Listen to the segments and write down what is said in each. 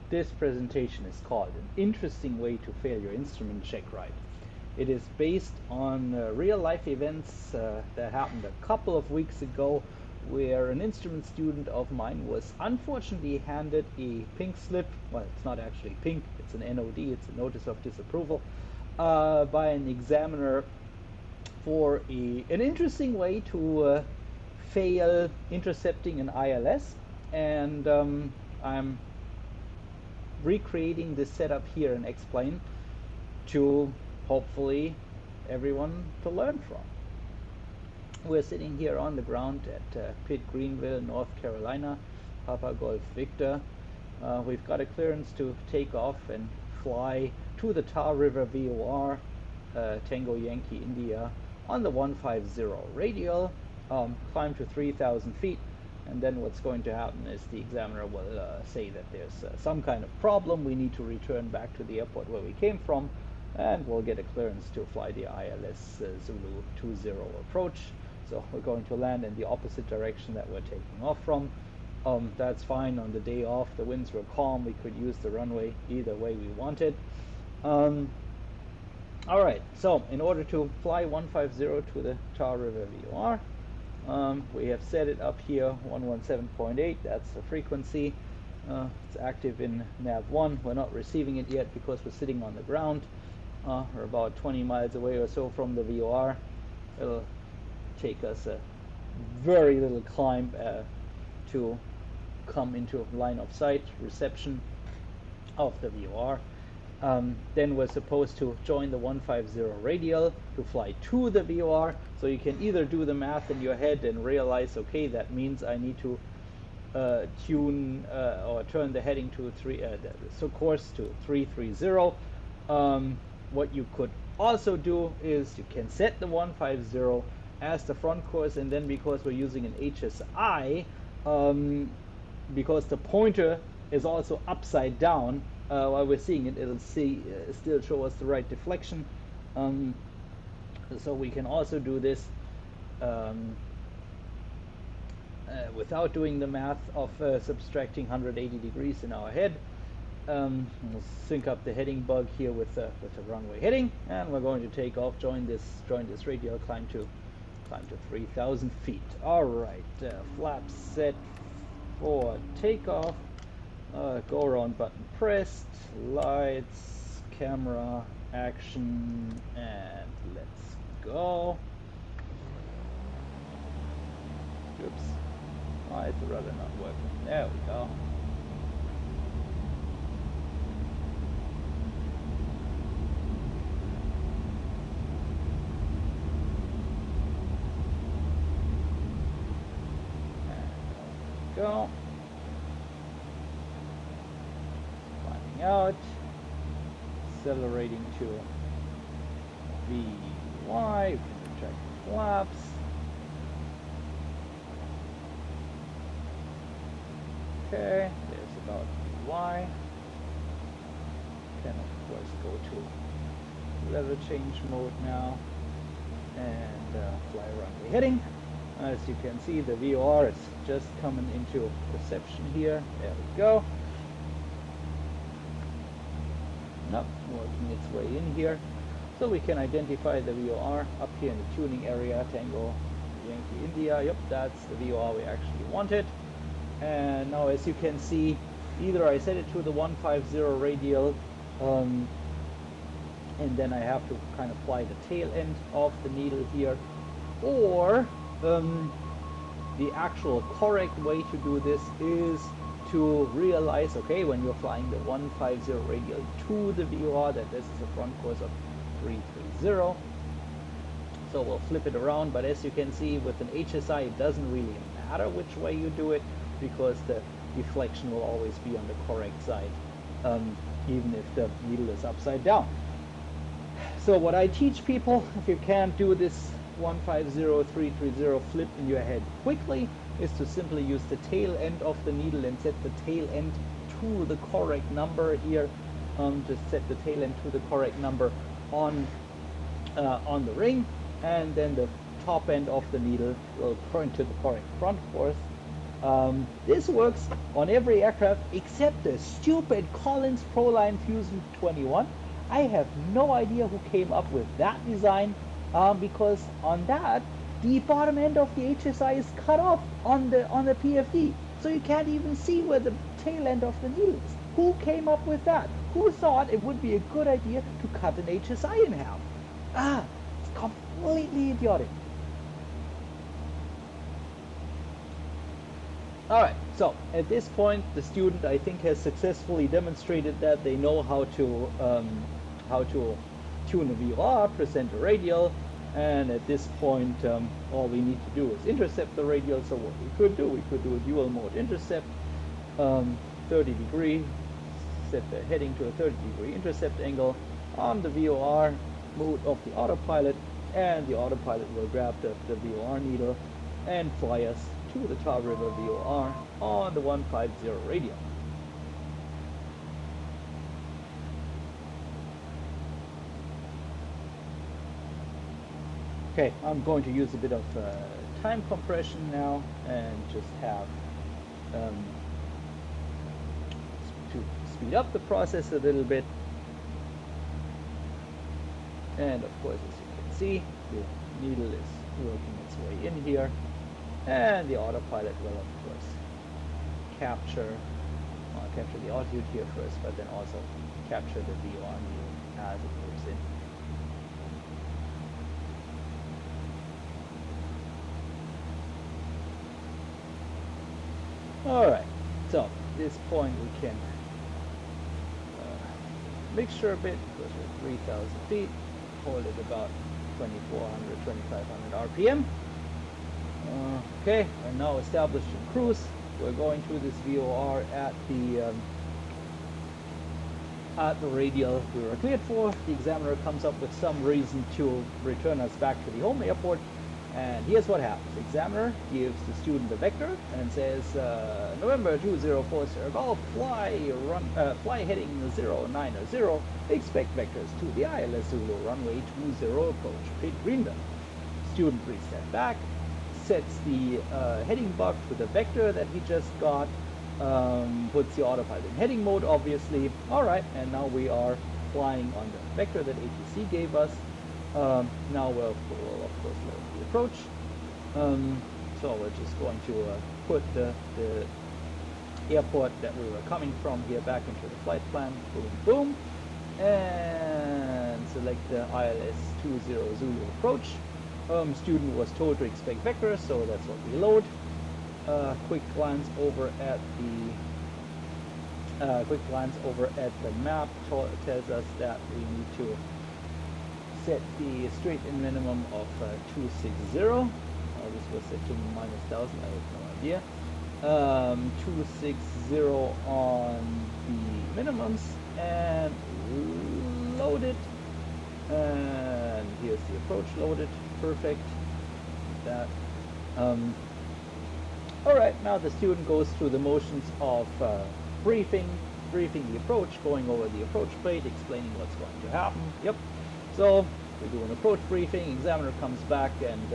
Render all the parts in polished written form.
This presentation is called An Interesting Way to Fail Your Instrument Checkride. It is based on real life events that happened a couple of weeks ago, where an instrument student of mine was unfortunately handed a pink slip. Well, it's not actually pink, it's an NOD, it's a Notice of Disapproval, by an examiner for an interesting way to fail intercepting an ILS. And I'm recreating this setup here and explain to hopefully everyone to learn from. We're sitting here on the ground at Pitt Greenville, North Carolina, Papa Golf Victor. We've got a clearance to take off and fly to the Tar River VOR, Tango Yankee India, on the 150 radial, climb to 3,000 feet, and then what's going to happen is the examiner will say that there's some kind of problem. We need to return back to the airport where we came from, and we'll get a clearance to fly the ILS Zulu 20 approach. So we're going to land in the opposite direction that we're taking off from. That's fine. On the day off, the winds were calm. We could use the runway either way we wanted. All right, so in order to fly 150 to the Tar River VOR, we have set it up here, 117.8, that's the frequency. It's active in nav1. We're not receiving it yet because we're sitting on the ground. We're about 20 miles away or so from the VOR. It'll take us a very little climb to come into line of sight, reception of the VOR. Then we're supposed to join the 150 radial to fly to the VOR. So you can either do the math in your head and realize, okay, that means I need to tune or turn the heading to course to 330. What you could also do is you can set the 150 as the front course, and then because we're using an HSI, because the pointer is also upside down, while we're seeing it, it'll still show us the right deflection. So we can also do this without doing the math of subtracting 180 degrees in our head. We'll sync up the heading bug here with the runway heading, and we're going to take off, join this radial, climb to 3,000 feet. All right, flaps set for takeoff. Go around button pressed, lights, camera, action, and let's go. Oops, why is the rudder not working? There we go. And go. Out, accelerating to VY, we can retract the flaps. Okay, there's about VY. Can of course go to level change mode now and fly runway heading. As you can see, the VOR is just coming into reception here. There we go. Working its way in here, so we can identify the VOR up here in the tuning area, Tango Yankee India. Yep, that's the VOR we actually wanted. And now, as you can see, either I set it to the 150 radial, and then I have to kind of fly the tail end of the needle here, or the actual correct way to do this is to realize, okay, when you're flying the 150 radial to the VOR, that this is a front course of 330. So we'll flip it around, but as you can see, with an HSI, it doesn't really matter which way you do it, because the deflection will always be on the correct side, even if the needle is upside down. So what I teach people, if you can't do this 150 330 flip in your head quickly, is to simply use the tail end of the needle and set the tail end to the correct number here. Just set the tail end to the correct number on the ring, and then the top end of the needle will point to the correct front course. This works on every aircraft except the stupid Collins Proline Fusion 21. I have no idea who came up with that design, because on that the bottom end of the HSI is cut off on the PFD, so you can't even see where the tail end of the needle is. Who came up with that? Who thought it would be a good idea to cut an HSI in half? It's completely idiotic. All right, so at this point, the student, I think, has successfully demonstrated that they know how to tune a VOR, present a radial, and at this point, all we need to do is intercept the radial. So what we could do a dual mode intercept, 30 degree, set the heading to a 30-degree intercept angle on the VOR mode of the autopilot, and the autopilot will grab the VOR needle and fly us to the Tar River VOR on the 150 radial. Okay, I'm going to use a bit of time compression now and just have to speed up the process a little bit. And of course, as you can see, the needle is working its way in here, and the autopilot will of course capture the altitude here first, but then also capture the VOR needle as it moves in. Alright, so at this point we can mixture a bit, because we're 3,000 feet, hold it about 2,400, 2,500 RPM. Okay, we're now established in cruise. We're going through this VOR at the radial we were cleared for. The examiner comes up with some reason to return us back to the home airport. And here's what happens. The examiner gives the student a vector and says, November 2040 Golf, fly heading 090, expect vectors to the ILS Zulu runway 20 approach, Pit Greenbelt. Student reads that back, sets the heading bug to the vector that he just got, puts the autopilot in heading mode, obviously. Alright, and now we are flying on the vector that ATC gave us. Now we'll of course load the approach. So we're just going to put the airport that we were coming from here back into the flight plan. Boom, boom. And select the ILS 20 Zulu approach. Student was told to expect vectors, so that's what we load. Quick glance over at the map tells us that we need to set the straight in minimum of 260. This was set to -1000. I have no idea. 260 on the minimums, and load it. And here's the approach loaded. Perfect. That. All right. Now the student goes through the motions of briefing the approach, going over the approach plate, explaining what's going to happen. Yep. So we do an approach briefing. Examiner comes back and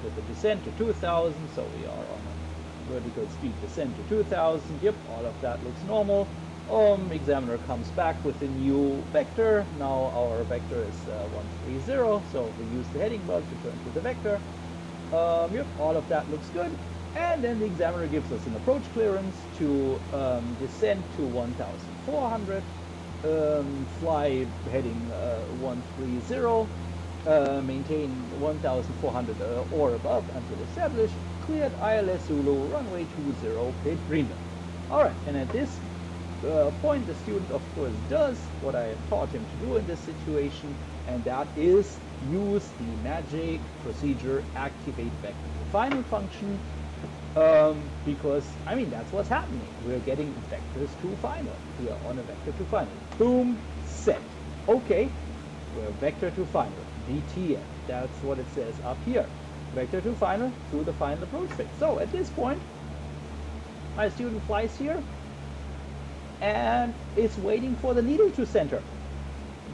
with the descent to 2000. So we are on a vertical speed descent to 2000. Yep. All of that looks normal. Examiner comes back with a new vector. Now our vector is 130, so we use the heading bug to turn to the vector. Yep, all of that looks good. And then the examiner gives us an approach clearance to descend to 1400, fly heading 130, maintain 1400 or above until established, cleared ILS Zulu, runway 20, Pit Greenbelt. Alright, and at this point, the student of course does what I have taught him to do in this situation, and that is use the magic procedure activate vector to final function, because I mean that's what's happening. We're getting vectors to final. We are on a vector to final. Boom, set. Okay, we're vector to final. VTF. That's what it says up here. Vector to final through the final approach phase. So at this point, my student flies here and it's waiting for the needle to center.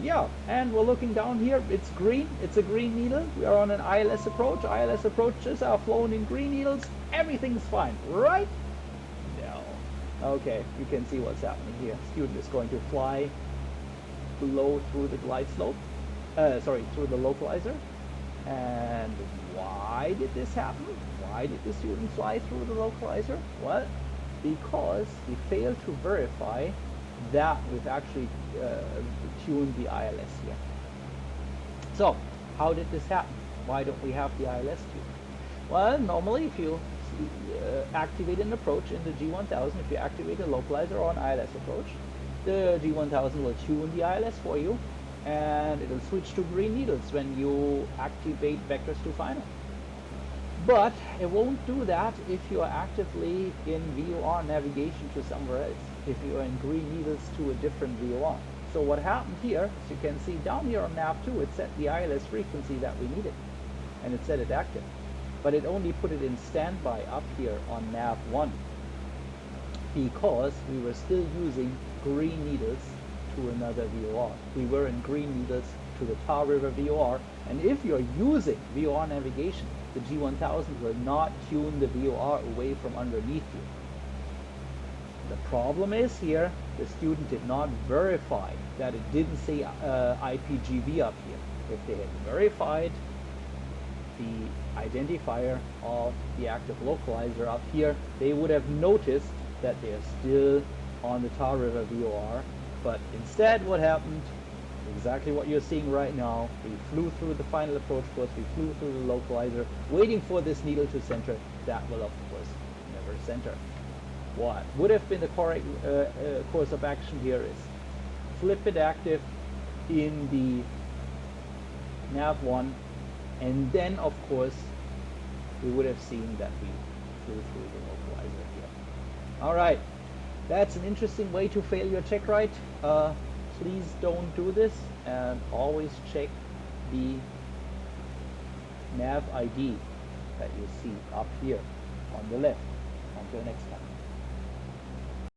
Yeah, and we're looking down here. It's green. It's a green needle. We are on an ILS approach. ILS approaches are flown in green needles. Everything's fine, right? No. Okay, you can see what's happening here. Student is going to fly below through the glide slope. Sorry, through the localizer. And why did this happen? Why did the student fly through the localizer? Well, because we failed to verify that we've actually tuned the ILS here. So, how did this happen? Why don't we have the ILS tuned? Well, normally if you activate an approach in the G1000, if you activate a localizer or an ILS approach, the G1000 will tune the ILS for you, and it'll switch to green needles when you activate vectors to final. But it won't do that if you are actively in VOR navigation to somewhere else, if you are in green needles to a different VOR. So what happened here, as you can see down here on nav2, it set the ILS frequency that we needed, and it set it active. But it only put it in standby up here on nav1, because we were still using green needles to another VOR. We were in green needles to the Tar River VOR, and if you're using VOR navigation, the G1000 will not tune the VOR away from underneath you. The problem is here, the student did not verify that it didn't say IPGV up here. If they had verified the identifier of the active localizer up here, they would have noticed that they are still on the Tar River VOR. But instead, what happened? Exactly what you're seeing right now. We flew through the final approach course, we flew through the localizer, waiting for this needle to center. That will, of course, never center. What would have been the correct course of action here is flip it active in the nav1, and then, of course, we would have seen that we flew through the localizer here. All right, that's an interesting way to fail your checkride. Please don't do this, and always check the nav ID that you see up here on the left. Until next time.